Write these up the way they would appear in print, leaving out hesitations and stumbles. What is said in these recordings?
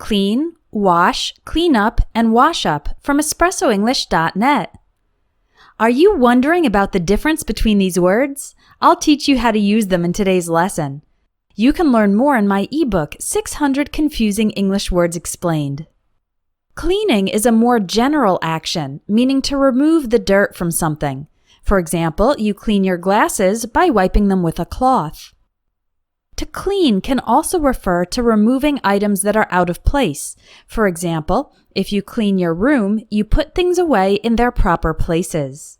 clean, wash, clean up, and wash up from espressoenglish.net. Are you wondering about the difference between these words? I'll teach you how to use them in today's lesson. You can learn more in my ebook, 600 Confusing English Words Explained. Cleaning is a more general action, meaning to remove the dirt from something. For example, you clean your glasses by wiping them with a cloth. To clean can also refer to removing items that are out of place. For example, if you clean your room, you put things away in their proper places.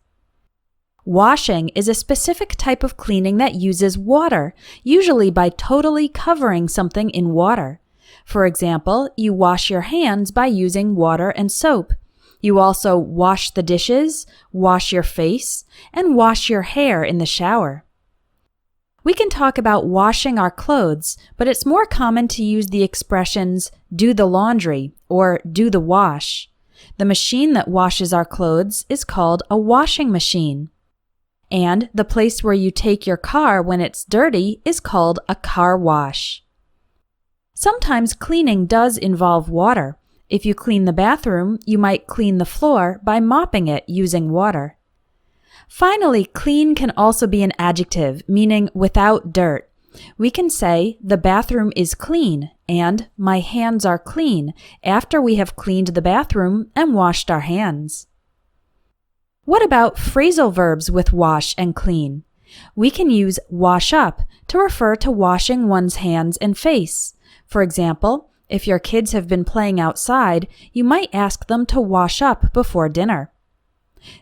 Washing is a specific type of cleaning that uses water, usually by totally covering something in water. For example, you wash your hands by using water and soap. You also wash the dishes, wash your face, and wash your hair in the shower. We can talk about washing our clothes, but it's more common to use the expressions do the laundry or do the wash. The machine that washes our clothes is called a washing machine. And the place where you take your car when it's dirty is called a car wash. Sometimes cleaning does involve water. If you clean the bathroom, you might clean the floor by mopping it using water. Finally, clean can also be an adjective, meaning without dirt. We can say, the bathroom is clean, and my hands are clean, after we have cleaned the bathroom and washed our hands. What about phrasal verbs with wash and clean? We can use wash up to refer to washing one's hands and face. For example, if your kids have been playing outside, you might ask them to wash up before dinner.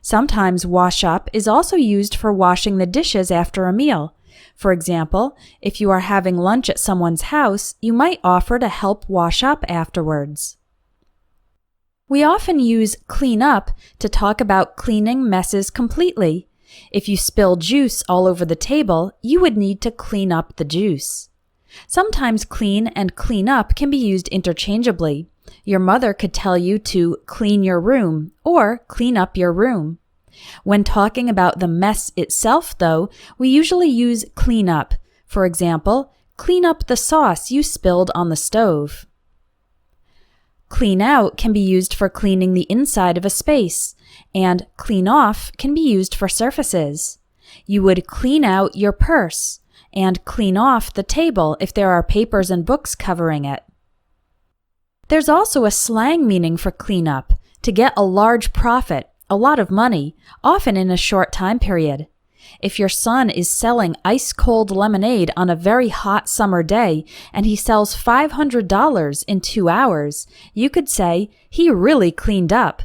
Sometimes wash up is also used for washing the dishes after a meal. For example, if you are having lunch at someone's house, you might offer to help wash up afterwards. We often use clean up to talk about cleaning messes completely. If you spill juice all over the table, you would need to clean up the juice. Sometimes clean and clean up can be used interchangeably. Your mother could tell you to clean your room or clean up your room. When talking about the mess itself, though, we usually use clean up. For example, clean up the sauce you spilled on the stove. Clean out can be used for cleaning the inside of a space, and clean off can be used for surfaces. You would clean out your purse and clean off the table if there are papers and books covering it. There's also a slang meaning for clean up, to get a large profit, a lot of money, often in a short time period. If your son is selling ice-cold lemonade on a very hot summer day and he sells $500 in 2 hours, you could say, he really cleaned up.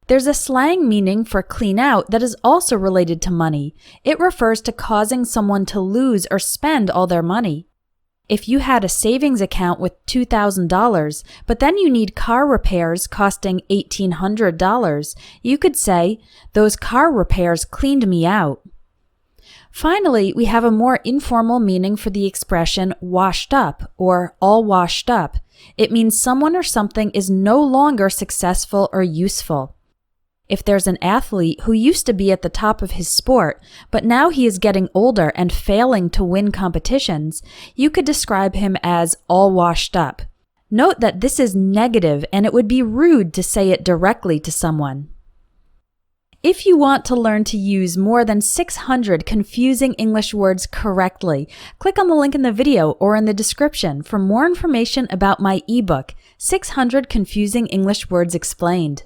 There's a slang meaning for clean out that is also related to money. It refers to causing someone to lose or spend all their money. If you had a savings account with $2,000, but then you need car repairs costing $1,800, you could say, those car repairs cleaned me out. Finally, we have a more informal meaning for the expression washed up or all washed up. It means someone or something is no longer successful or useful. If there's an athlete who used to be at the top of his sport, but now he is getting older and failing to win competitions, you could describe him as all washed up. Note that this is negative and it would be rude to say it directly to someone. If you want to learn to use more than 600 confusing English words correctly, click on the link in the video or in the description for more information about my ebook, 600 Confusing English Words Explained.